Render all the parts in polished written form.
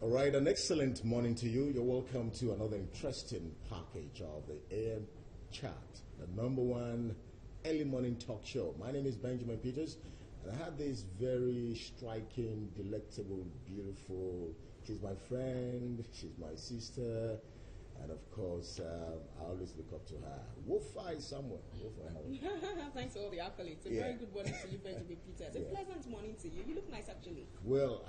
All right, an excellent morning to you. You're welcome to another interesting package of the AM Chat, the number one early morning talk show. My name is Benjamin Peters, and I have this very striking, delectable, beautiful, she's my friend, she's my sister, and of course, I always look up to her. WOFAI somewhere. WOFAI, how are you? Thanks for all the accolades. A very good morning to you, Benjamin Peters. A pleasant morning to you. You look nice, actually. Well,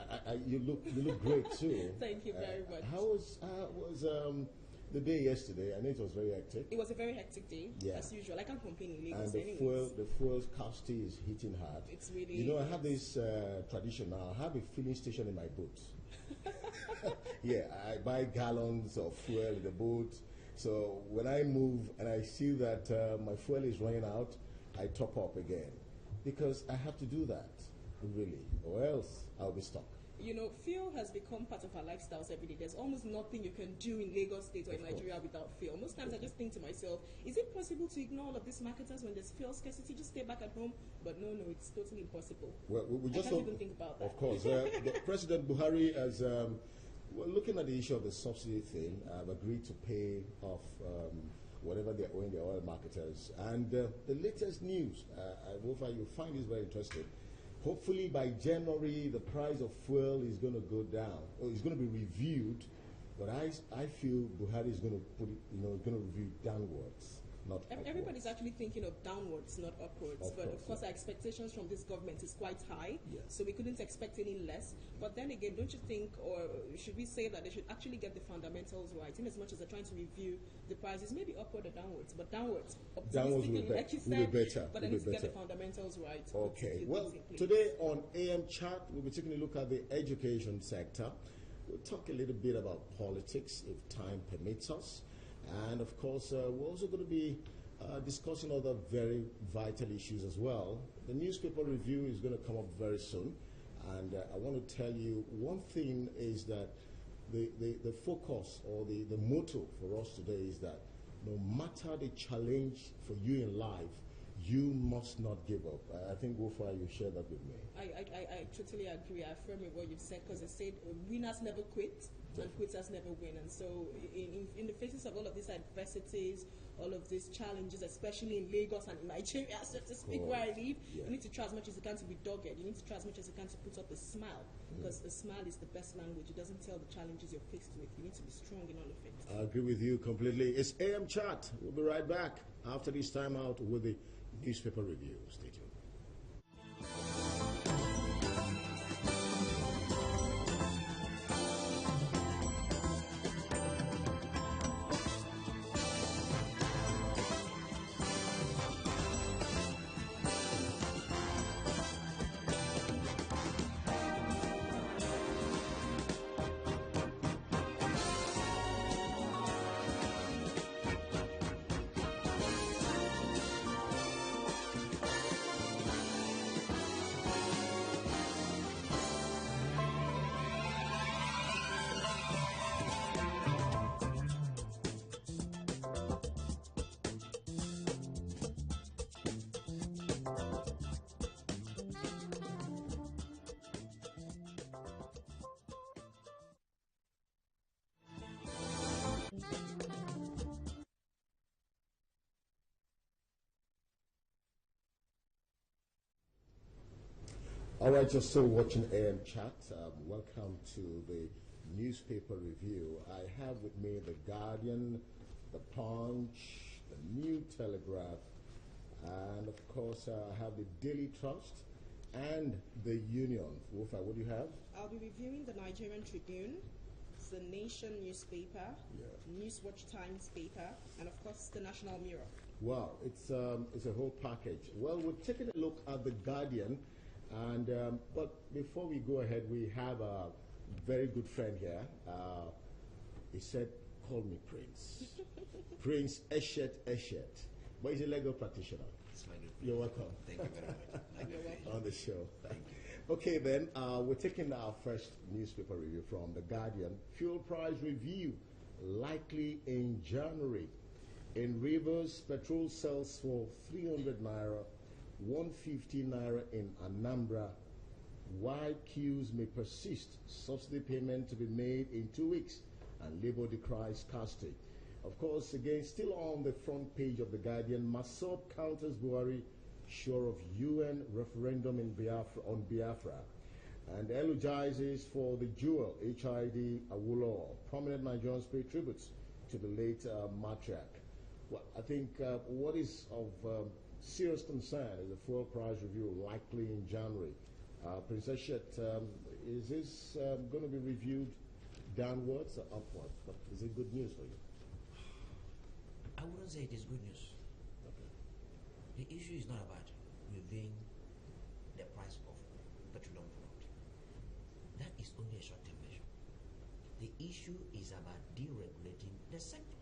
you look great too. Thank you very much. How was the day yesterday? I know it was very hectic. It was a very hectic day, as usual. I can't complain in Lagos. And the fuel scarcity is hitting hard. It's really. You know, I have this tradition now. I have a filling station in my boat. I buy gallons of fuel in the boat. So when I move and I see that my fuel is running out, I top up again because I have to do that, really, or else I'll be stuck. You know, fuel has become part of our lifestyles every day. There's almost nothing you can do in Lagos State or in Nigeria without fuel. Most times I just think to myself, is it possible to ignore all of these marketers when there's fuel scarcity? Just stay back at home. But no, it's totally impossible. Well, we just I can't even think about that. Of course. The President Buhari has, looking at the issue of the subsidy thing, I've agreed to pay off whatever they're owing the oil marketers. And the latest news, WOFAI, you'll find this very interesting. Hopefully by January, the price of fuel is going to go down, or it's going to be reviewed. But I feel Buhari is going to put it, going to review downwards, not upwards. Everybody's actually thinking of downwards, not upwards. But of course, our expectations from this government is quite high. Yes. So we couldn't expect any less. But then again, don't you think, or should we say that they should actually get the fundamentals right? In as much as they're trying to review the prices, maybe upward or downwards, but downwards. Downwards will be, like you said, will be better. But then need to get the fundamentals right. Okay. Well, today on AM Chat, we'll be taking a look at the education sector. We'll talk a little bit about politics, if time permits us. And, of course, we're also going to be discussing other very vital issues as well. The newspaper review is going to come up very soon. And I want to tell you one thing is that the focus or the motto for us today is that no matter the challenge for you in life, you must not give up. I think, WOFAI, you share that with me. I totally agree. I affirm with what you've said, because it said winners never quit and quitters never win. And so in the faces of all of these adversities, all of these challenges, especially in Lagos and in Nigeria, so to speak, where I live, you need to try as much as you can to be dogged. You need to try as much as you can to put up a smile, because a smile is the best language. It doesn't tell the challenges you're faced with. You need to be strong in all of it. I agree with you completely. It's AM Chat. We'll be right back after this time out with the newspaper review. Stay tuned. All right, you're still watching AM Chat. Welcome to the newspaper review. I have with me the Guardian, the Punch, the New Telegraph, and of course I have the Daily Trust and the Union. WOFAI, what do you have? I'll be reviewing the Nigerian Tribune, the Nation newspaper, Newswatch Times paper, and of course the National Mirror. Wow, it's a whole package. Well, we're taking a look at the Guardian. And but before we go ahead, we have a very good friend here. He said, "Call me Prince." Prince Eshet. But he's a legal practitioner. It's my new You're welcome. Thank you very much. On the show. Thank you. Okay, then we're taking our first newspaper review from the Guardian. Fuel price review likely in January. In Rivers, petrol sells for 300 naira. 150 naira in Anambra, Why queues may persist, subsidy payment to be made in 2 weeks, and Labour decries scarcity. Of course, again, still on the front page of The Guardian, Massoud counters Buhari, sure of UN referendum in on Biafra, and eulogizes for the jewel HID Awolowo. Prominent Nigerians pay tributes to the late matriarch. Well, I think what is of serious concern is the fuel price review likely in January. Princess Shet, is this going to be reviewed downwards or upwards? But is it good news for you? I wouldn't say it is good news. Okay. The issue is not about reviewing the price of petroleum product. That is only a short-term measure. The issue is about deregulating the sector.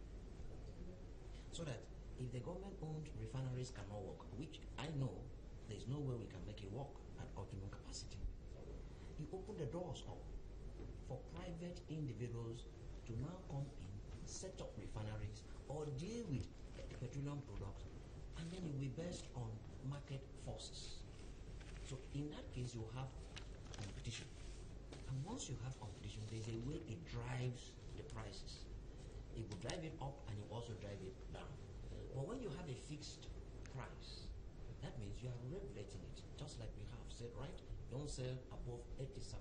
So that if the government-owned refineries cannot work, which I know there is no way we can make it work at optimum capacity, you open the doors up for private individuals to now come in, set up refineries, or deal with petroleum products, and then it will be based on market forces. So in that case, you have competition. And once you have competition, there's a way it drives the prices. It will drive it up and it will also drive it down. But when you have a fixed price, that means you are regulating it, just like we have said, right? Don't sell above 87.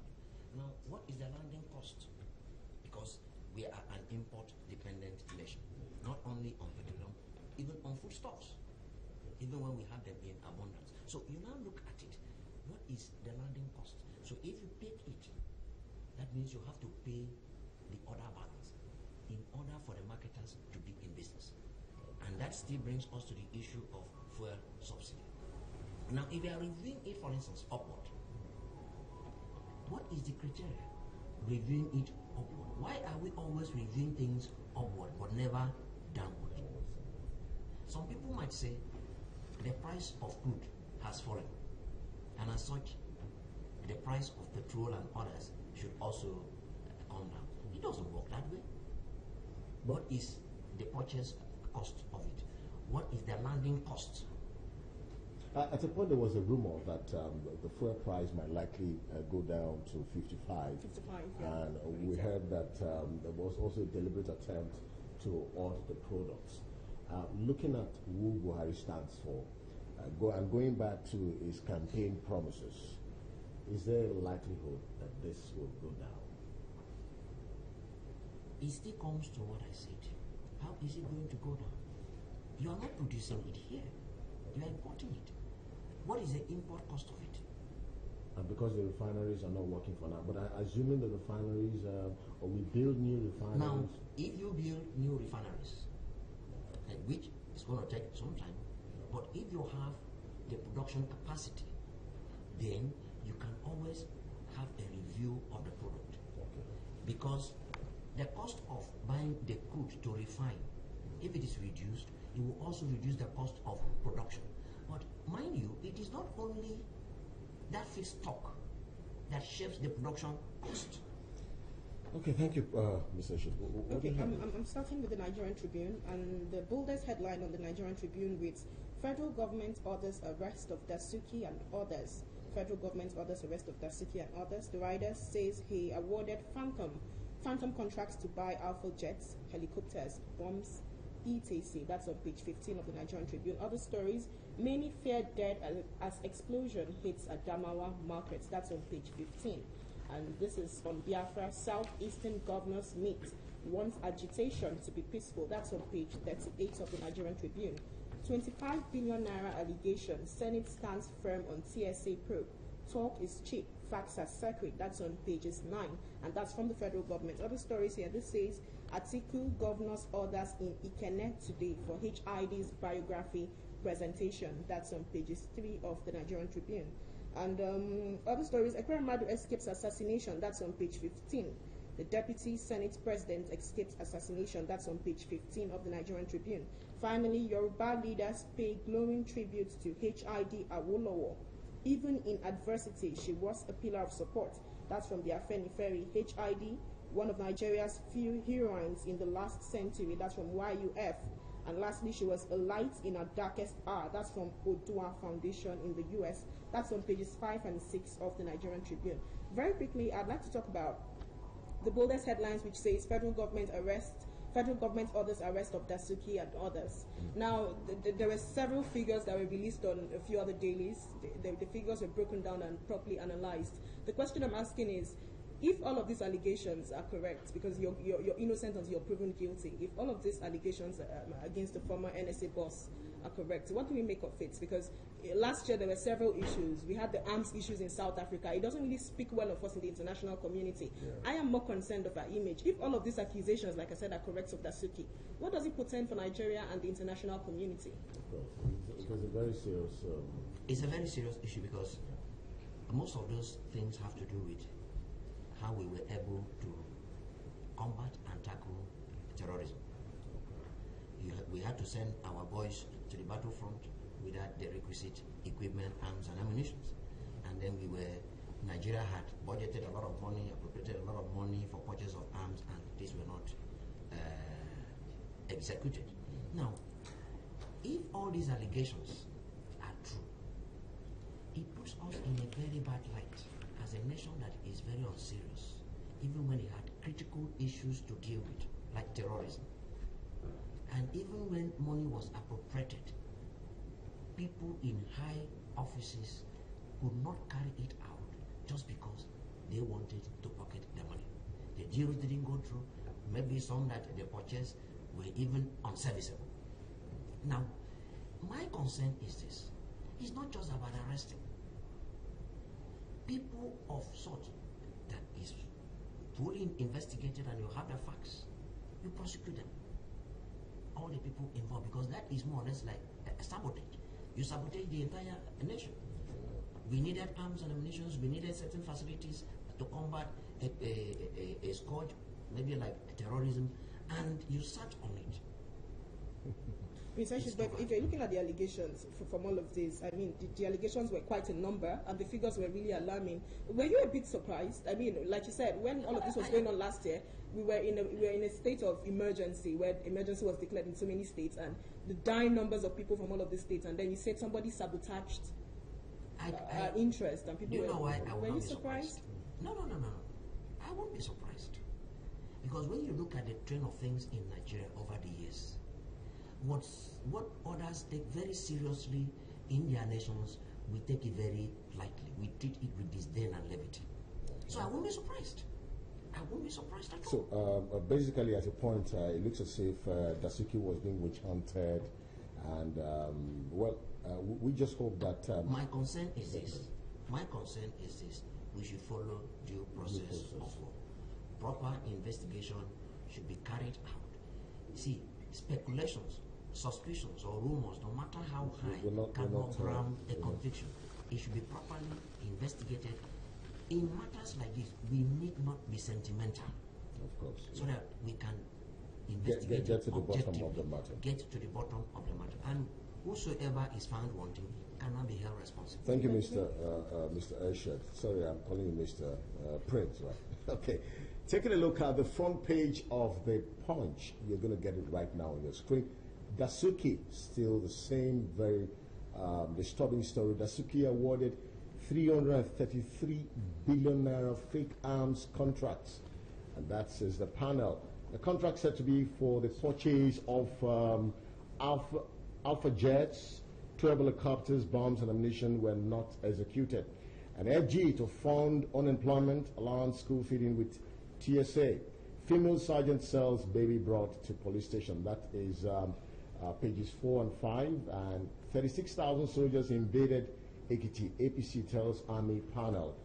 Now, what is the landing cost? Because we are an import-dependent nation, not only on petroleum, even on foodstuffs, even when we have them in abundance. So you now look at it. What is the landing cost? So if you pick it, that means you have to pay the other balance in order for the marketers to be in business. And that still brings us to the issue of fuel subsidy. Now, if you are reviewing it, for instance, upward, what is the criteria? Reviewing it upward. Why are we always reviewing things upward but never downward? Some people might say the price of crude has fallen, and as such, the price of petrol and others should also come down. It doesn't work that way. What is the purchase cost of it? What is the landing cost? At a point, there was a rumor that the fuel price might likely go down to 55. 55, yeah. And we heard that there was also a deliberate attempt to alter the products. Looking at who Buhari stands for, going back to his campaign promises, is there a likelihood that this will go down? It still comes to what I said. How is it going to go down? You are not producing it here. You are importing it. What is the import cost of it? And because the refineries are not working for now, but assuming the refineries, or we build new refineries. Now, if you build new refineries, which is going to take some time, but if you have the production capacity, then you can always have a review of the product. Okay. Because the cost of buying the crude to refine, if it is reduced, it will also reduce the cost of production. But mind you, it is not only that feedstock that shapes the production cost. Okay, thank you, Mr. Shif. Okay, I'm starting with the Nigerian Tribune, and the boldest headline on the Nigerian Tribune reads, Federal government orders arrest of Dasuki and others. Federal government orders arrest of Dasuki and others. The rider says he awarded phantom contracts to buy Alpha jets, helicopters, bombs, etc. That's on page 15 of the Nigerian Tribune. Other stories, many feared dead as explosion hits Adamawa markets. That's on page 15. And this is on Biafra. Southeastern governors meet, wants agitation to be peaceful. That's on page 38 of the Nigerian Tribune. 25 billion naira allegation. Senate stands firm on TSA probe. Talk is cheap. Facts are sacred. That's on pages 9. And that's from the federal government. Other stories here. This says Atiku governor's orders in Ikenne today for HID's biography presentation. That's on pages 3 of the Nigerian Tribune. And other stories, Ekweremadu escapes assassination. That's on page 15. The Deputy Senate President escapes assassination. That's on page 15 of the Nigerian Tribune. Finally, Yoruba leaders pay glowing tribute to HID Awolowo. Even in adversity, she was a pillar of support. That's from the Afenifere. HID, one of Nigeria's few heroines in the last century. That's from YUF. And lastly, she was a light in her darkest hour. That's from Odua Foundation in the US. That's on pages 5 and 6 of the Nigerian Tribune. Very quickly, I'd like to talk about the boldest headlines, which says federal government orders arrest of Dasuki and others. Now, there were several figures that were released on a few other dailies. The figures were broken down and properly analyzed. The question I'm asking is, if all of these allegations are correct, because you're innocent until you're proven guilty, if all of these allegations against the former NSA boss are correct, what do we make of it? Because last year there were several issues. We had the arms issues in South Africa. It doesn't really speak well of us in the international community. Yeah. I am more concerned of our image. If all of these accusations, like I said, are correct of Dasuki, what does it portend for Nigeria and the international community? It's a very serious... It's a very serious issue because most of those things have to do with how we were able to combat and tackle terrorism. We had to send our boys to the battlefront without the requisite equipment, arms, and ammunition. And then Nigeria had budgeted a lot of money, appropriated a lot of money for purchase of arms, and these were not executed. Now, if all these allegations are true, it puts us in a very bad light as a nation that is very unserious, even when it had critical issues to deal with, like terrorism. And even when money was appropriated, people in high offices could not carry it out just because they wanted to pocket the money. The deals didn't go through. Maybe some that they purchased were even unserviceable. Now, my concern is this. It's not just about arresting. People of sort that is fully investigated and you have the facts, you prosecute them. All the people involved, because that is more or less like a sabotage. You sabotage the entire nation. We needed arms and ammunition, we needed certain facilities to combat a scourge, maybe like terrorism, and you sat on it. But if you're looking at the allegations from all of this, I mean, the allegations were quite a number, and the figures were really alarming. Were you a bit surprised? I mean, like you said, when all of this was going on last year, we were in a state of emergency, where emergency was declared in so many states, and the dying numbers of people from all of the states, and then you said somebody sabotaged interest, and people were you surprised? No. I won't be surprised. Because when you look at the trend of things in Nigeria over the years, what others take very seriously in their nations, we take it very lightly. We treat it with disdain and levity. So I won't be surprised. I won't be surprised at all. So basically, at a point, it looks as if Dasuki was being witch hunted, and we just hope that. My concern is this. We should follow due process of law. Proper investigation should be carried out. See, speculations, suspicions, or rumors, no matter how high, cannot ground a conviction. It should be properly investigated. In matters like this, we need not be sentimental. Of course. So that we can investigate get to the bottom of the matter. Get to the bottom of the matter. And whosoever is found wanting cannot be held responsible. Thank you, Mr. Eshad. Sorry, I'm calling you Mr. Prince, right? Okay. Taking a look at the front page of the Punch, you're going to get it right now on your screen. Dasuki, still the same very disturbing story. Dasuki awarded 333 billion naira fake arms contracts, and that says the panel. The contract said to be for the purchase of Alpha jets, 12 helicopters, bombs, and ammunition were not executed. An FG to fund unemployment allowance, school feeding with TSA. Female sergeant sells baby brought to police station. That is pages 4 and 5. And 36,000 soldiers invaded Ekiti. APC tells army panel.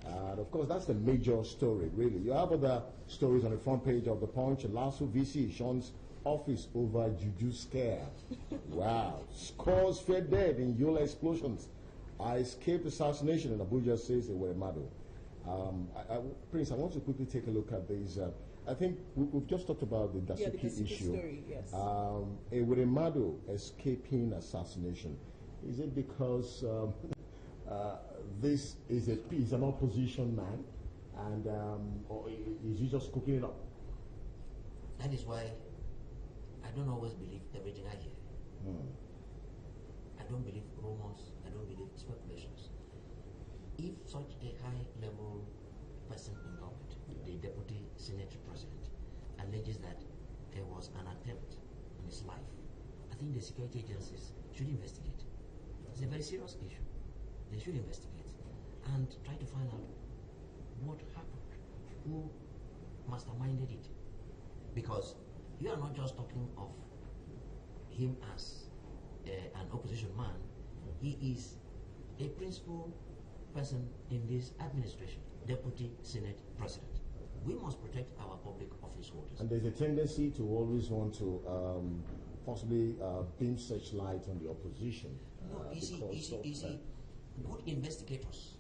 And of course, that's the major story, really. You have other stories on the front page of the Punch. Lasso VC shuns office over Juju scare. Wow. Scores fell dead in Yola explosions. I escaped assassination in Abuja, says Ewemadu. Prince, I want to quickly take a look at these. I think we've just talked about the Dasuki issue. Story, yes. Ewemadu escaping assassination. Is it because this is an opposition man, and or is he just cooking it up? That is why I don't always believe everything I hear. I don't believe rumors. I don't believe speculations. If such a high-level person in government, the deputy senate president, alleges that there was an attempt on his life, I think the security agencies should investigate. It's a very serious issue. They should investigate and try to find out what happened, who masterminded it. Because you are not just talking of him as an opposition man, he is a principal person in this administration, deputy senate president. We must protect our public office holders. And there's a tendency to always want to possibly beam such light on the opposition. No, easy. Good investigators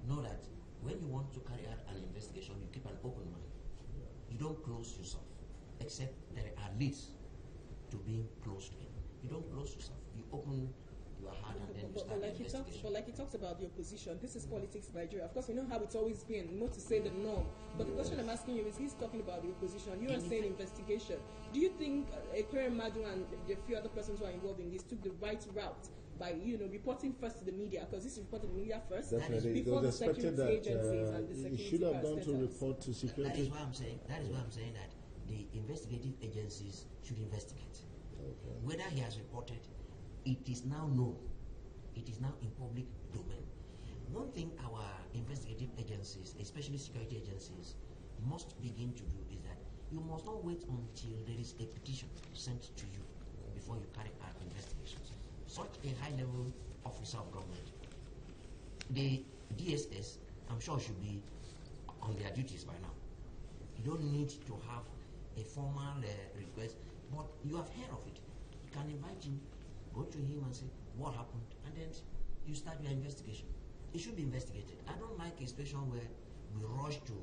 know that when you want to carry out an investigation, you keep an open mind. You don't close yourself, except there are leads to being closed in. You don't close yourself. You open your heart and then you start the investigation. But like he talks about the opposition, this is politics in Nigeria. Of course, we know how it's always been, not to say the norm. But the question I'm asking you is, he's talking about the opposition. You are saying investigation. Do you think Ekere Madu and the few other persons who are involved in this took the right route by, reporting first to the media? Because this is reported to the media first. Definitely. Before the expected security that agencies and the security he should have gone to parastatals. report to security. That is why I'm saying that the investigative agencies should investigate. Okay. Whether he has reported, it is now known. It is now in public domain. One thing our investigative agencies, especially security agencies, must begin to do is that you must not wait until there is a petition sent to you before you carry out investigations. Such a high-level officer of government, the DSS, I'm sure, should be on their duties by now. You don't need to have a formal request, but you have heard of it. You can invite him, go to him and say, what happened? And then you start your investigation. It should be investigated. I don't like a situation where we rush to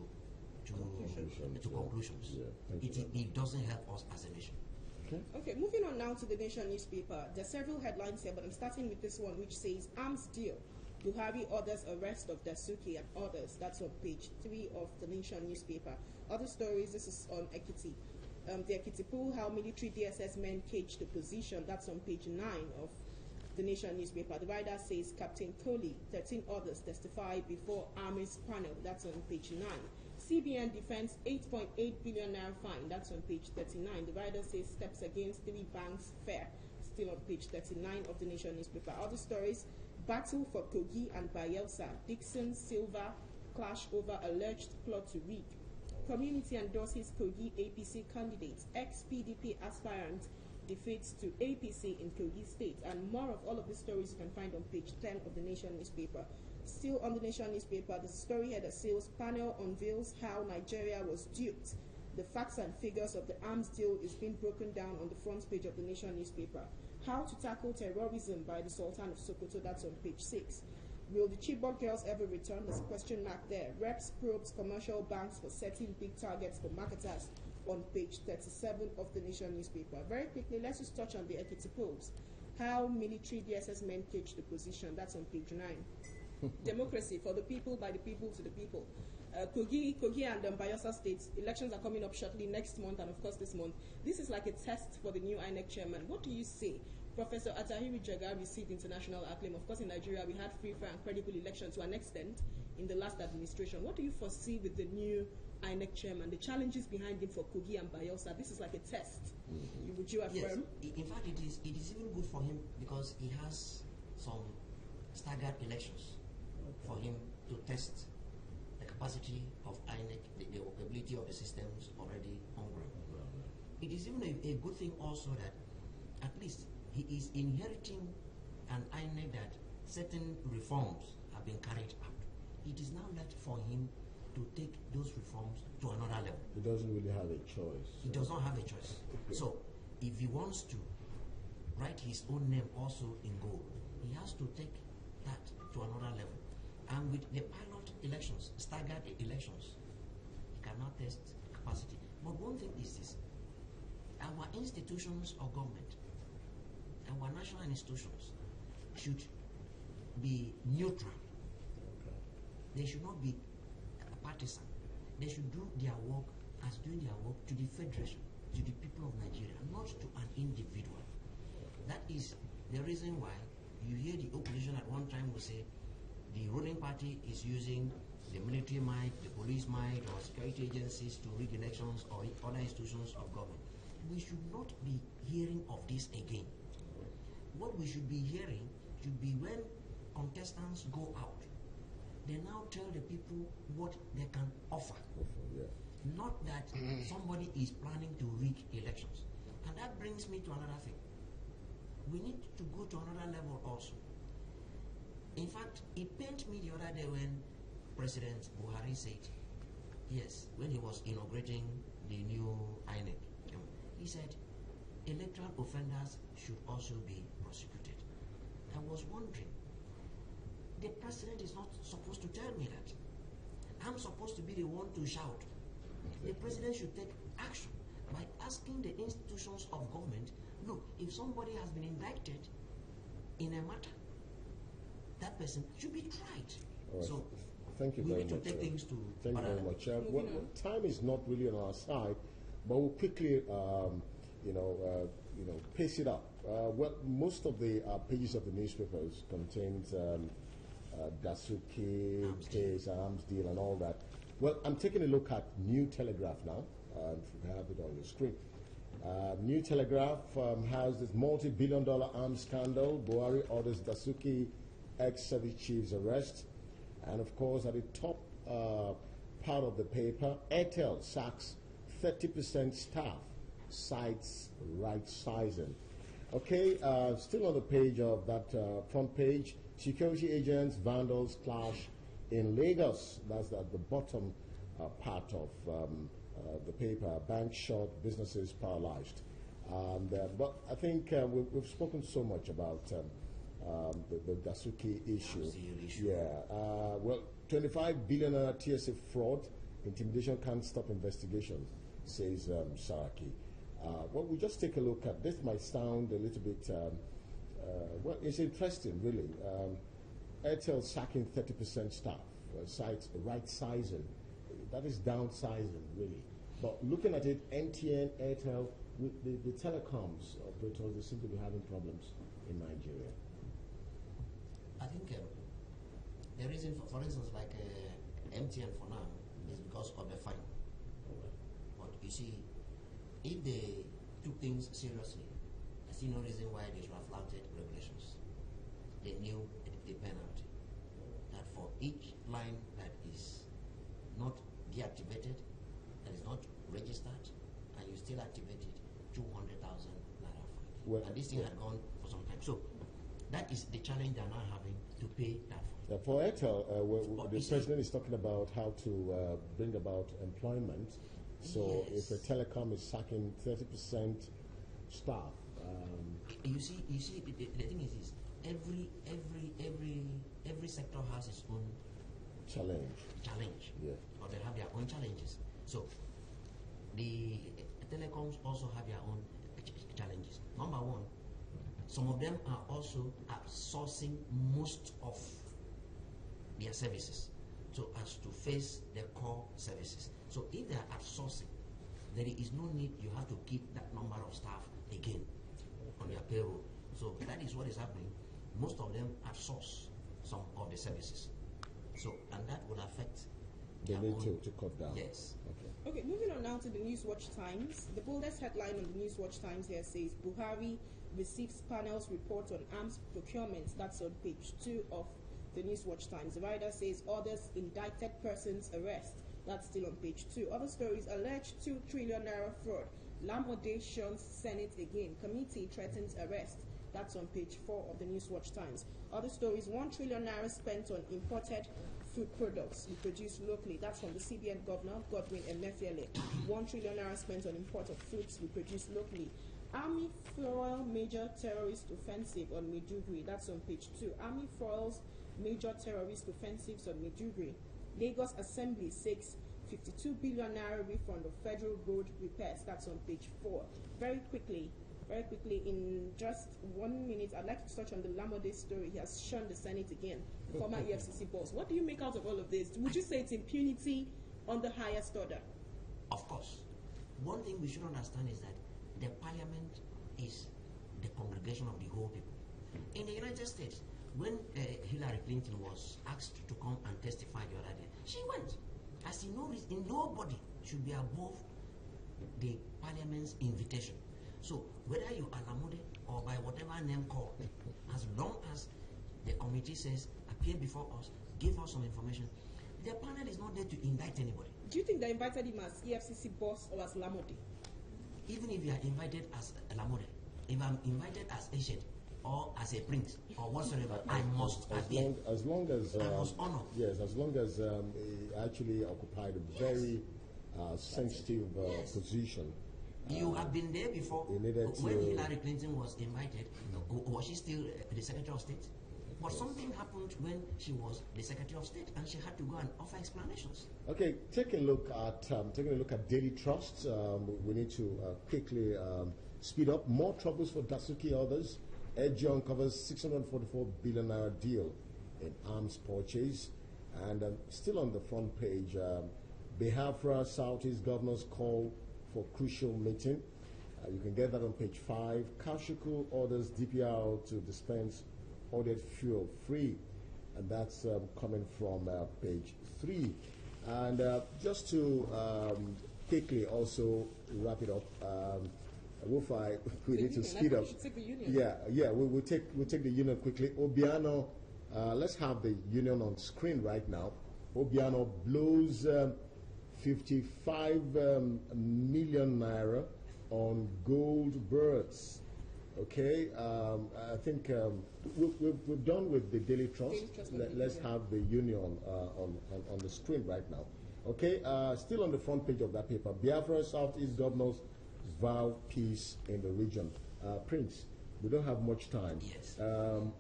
conclusions. Yeah, it doesn't help us as a nation. Okay, moving on now to the Nation newspaper. There are several headlines here, but I'm starting with this one, which says, Arms deal. Buhari orders arrest of Dasuki and others. That's on page 3 of the Nation newspaper. Other stories, this is on Ekiti. The Ekiti pool, how military DSS men caged the position. That's on page 9 of the Nation newspaper. The writer says Captain Coley, 13 others testify before Army's panel. That's on page 9. CBN defends 8.8 billion naira fine. That's on page 39. The writer says steps against 3 banks fair. Still on page 39 of the Nation newspaper. Other stories, battle for Kogi and Bayelsa. Dixon, Silva clash over alleged plot to rig. Community endorses Kogi APC candidates. Ex-PDP aspirant defeats to APC in Kogi State. And more of all of these stories you can find on page 10 of the Nation newspaper. Still on the Nation newspaper, the story here that says panel unveils how Nigeria was duped. The facts and figures of the arms deal is being broken down on the front page of the Nation newspaper. How to tackle terrorism by the Sultan of Sokoto, that's on page 6. Will the Chibok girls ever return? There's a question mark there. Reps probes commercial banks for setting big targets for marketers on page 37 of the Nation newspaper. Very quickly, let's just touch on the Ekiti probes. How military DSS men caged the position, that's on page 9. Democracy for the people, by the people, to the people. Kogi and Bayelsa states, elections are coming up shortly next month and of course this month. This is like a test for the new INEC chairman. What do you say? Professor Atahiri Jaga received international acclaim. Of course, in Nigeria, we had free, fair, and credible elections to an extent in the last administration. What do you foresee with the new INEC chairman, the challenges behind him for Kogi and Bayelsa? This is like a test. Would you affirm? Yes. In fact, it is even good for him because he has some staggered elections for him to test the capacity of INEC, the ability of the systems already on ground. It is even a good thing also that at least he is inheriting an INEC that certain reforms have been carried out. It is now left for him to take those reforms to another level. He doesn't really have a choice. He does not have a choice. So if he wants to write his own name also in gold, he has to take that to another level. And with the pilot elections, staggered elections, he cannot test capacity. But one thing is this: our institutions of government, our national institutions, should be neutral. They should not be partisan. They should do their work as doing their work to the Federation. to the people of Nigeria, not to an individual. That is the reason why you hear the opposition at one time will say the ruling party is using the military might, the police might, or security agencies to rig elections or other institutions of government. We should not be hearing of this again. What we should be hearing should be when contestants go out, they now tell the people what they can offer. Yeah. Not that somebody is planning to rig elections. And that brings me to another thing. We need to go to another level also. In fact, it pained me the other day when President Buhari said, yes, when he was inaugurating the new INEC, he said, electoral offenders should also be prosecuted. I was wondering, the president is not supposed to tell me that. I'm supposed to be the one to shout. The president should take action by asking the institutions of government, look, if somebody has been indicted in a matter, that person should be tried. Right. So thank you we very need to much. take things to Thank you very much. Well, time is not really on our side, but we'll quickly, pace it up. Well, most of the pages of the newspapers contains Dasuki case, arms deal, and all that. Well, I'm taking a look at New Telegraph now. If you have it on your screen. New Telegraph has this multi-billion-dollar arms scandal. Buhari orders Dasuki ex-service chief's arrest. And of course, at the top part of the paper, Airtel sacks 30% staff, cites right sizing. Okay, still on the page of that front page, security agents, vandals clash in Lagos. That's at the bottom part of the paper. Bank short, businesses paralyzed. But I think we've spoken so much about the Dasuki issue. Yeah. Well, 25 billion TSA fraud, intimidation can't stop investigations, says Saraki. Well, we just take a look at this. Might sound a little bit, well, it's interesting, really. Airtel sacking 30% staff, cites right sizing. That is downsizing, really. But looking at it, MTN, Airtel, the telecoms operators, they seem to be having problems in Nigeria. I think the reason, for instance, like MTN for now, is because of the fine. But you see, if they took things seriously, I see no reason why they should have flouted regulations. They knew the penalty. That for each line that is not deactivated, that is not registered, and you still activate it, 200,000 naira fine. Well, and this thing had gone for some time. So that is the challenge they are now having to pay that fine. For Airtel, the president is talking about how to bring about employment. So Yes. if a telecom is sacking 30% staff, You see, the thing is this: every sector has its own challenge, Yeah. or they have their own challenges. So the telecoms also have their own challenges. Number one, some of them are also outsourcing most of their services, so as to face their core services. So if they are outsourcing, there is no need you have to keep that number of staff again on their payroll. So that is what is happening. Most of them outsource some of the services. So, and that will affect they their need own. to cut down. Yes. Okay. Okay, moving on now to the Newswatch Times. The boldest headline on the Newswatch Times here says Buhari receives panel's report on arms procurement. That's on page 2 of the Newswatch Times. The writer says others indicted persons arrest. That's still on page 2. Other stories: alleged 2 trillion naira fraud. Lamode shuns Senate again. Committee threatens arrest. That's on page 4 of the Newswatch Times. Other stories: 1 trillion naira spent on imported food products we produce locally. That's from the CBN Governor, Godwin Emefiele. 1 trillion naira spent on import of fruits we produce locally. Army foil major terrorist offensive on Maiduguri. That's on page 2. Army foils major terrorist offensives on Maiduguri. Lagos Assembly seeks 52 billion naira refund of federal road repairs. That's on page 4. Very quickly, in just 1 minute, I'd like to touch on the Lamode story. He has shunned the Senate again, the former EFCC boss. What do you make out of all of this? Would you say it's impunity on the highest order? Of course. one thing we should understand is that the parliament is the congregation of the whole people. In the United States, when Hillary Clinton was asked to come and testify the other day, she went. I see no reason, nobody should be above the parliament's invitation. So whether you alamode or by whatever name called, as long as the committee says, appear before us, give us some information, the panel is not there to indict anybody. Do you think they invited him as EFCC boss or as Lamode? Even if you are invited as Lamode, if I'm invited as agent or as a prince or whatsoever, I must appear. As long as I must honor. Yes, as long as he actually occupied a very sensitive position. You have been there before. When Hillary Clinton was invited, was she still the Secretary of State? But something happened when she was the Secretary of State, and she had to go and offer explanations. Okay, taking a look at daily trusts. We need to quickly speed up. More troubles for Dasuki others. Edge uncovers 644 billion naira deal in arms purchase, and still on the front page, Biafra Southeast governors call for crucial meeting. You can get that on page 5. Kashiku orders DPR to dispense ordered fuel free, and that's coming from page 3. And just to quickly also wrap it up, WOFAI, we need to speed up. We'll take the union quickly. Obiano, let's have the union on screen right now. Obiano blows 55 million naira on gold birds. Okay, I think we've done with the Daily Trust. Let's have the union on the screen right now. Okay, still on the front page of that paper, Biafra Southeast governors vow peace in the region. Prince, we don't have much time. Yes.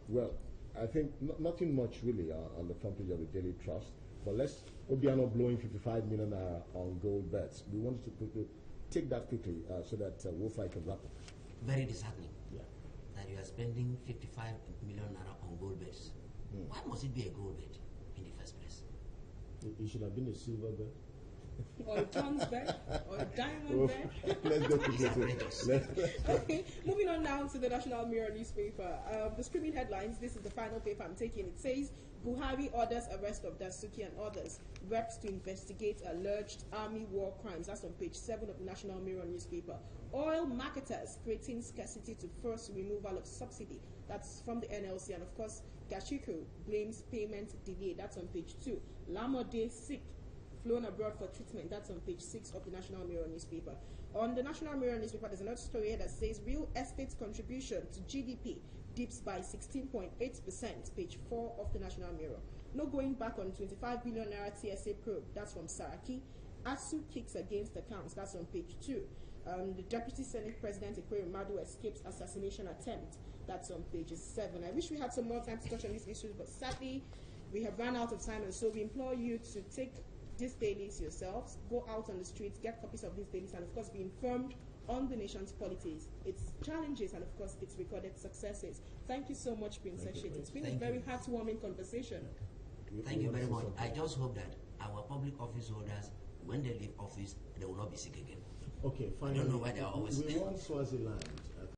Well, I think nothing much really on the front page of the Daily Trust, but let's, Obiano blowing 55 million on gold bets. We wanted to quickly take that quickly so that WOFAI can wrap up. Very disheartening. Yeah. That you are spending 55 million naira on gold bets. Why must it be a gold bet in the first place? It should have been a silver bet. Or a bronze bet, or a diamond bet. Let's go quickly. Okay, moving on now to the National Mirror newspaper. The screaming headlines, this is the final paper I'm taking. It says, Buhari orders arrest of Dasuki and others. Reps to investigate alleged army war crimes. That's on page 7 of the National Mirror newspaper. Oil marketers creating scarcity to force removal of subsidy. That's from the NLC. And of course, Gashiku blames payment delay. That's on page 2. Lamode sick, flown abroad for treatment. That's on page 6 of the National Mirror newspaper. On the National Mirror newspaper, there's another story here that says real estate contribution to GDP dips by 16.8%. Page 4 of the National Mirror. No going back on 25 billion naira TSA probe. That's from Saraki. ASU kicks against accounts. That's on page 2. The Deputy Senate President Ekwe Madu escapes assassination attempt. That's on page 7. I wish we had some more time to touch on these issues, but sadly, we have run out of time, and so we implore you to take these dailies yourselves, go out on the streets, get copies of these dailies, and of course be informed on the nation's politics, its challenges, and of course its recorded successes. Thank you so much, Princess Shit. It's been a very heartwarming conversation. Thank you very much. I just hope that our public office holders, when they leave office, they will not be sick again. Okay, finally, I don't know why they are always we want Swaziland.